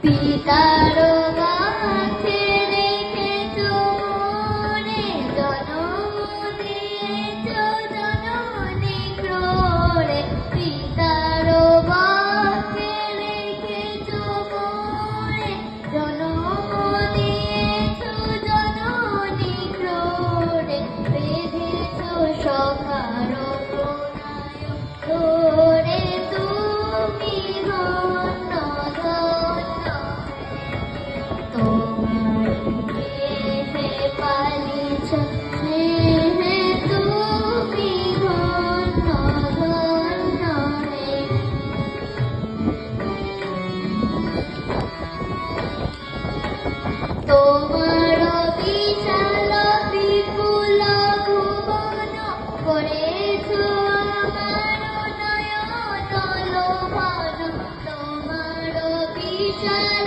পিতার কাছে রেখেছ মনে জনম দিয়েছ জননী ক্রোড়ে পিতার কাছে রেখেছ মনে জনম দিয়েছ জননী ক্রোড়ে বেঁধেছ সখার প্রণয় ধরে তুমি ধন্য ধন্য তোমার দেহে পালিছ স্নেহে তুমি ধন্য ধন্য হে তোমার বিশাল বিপুল ভুবন করেছ আমার নয়ন লোভন তোমার বিশাল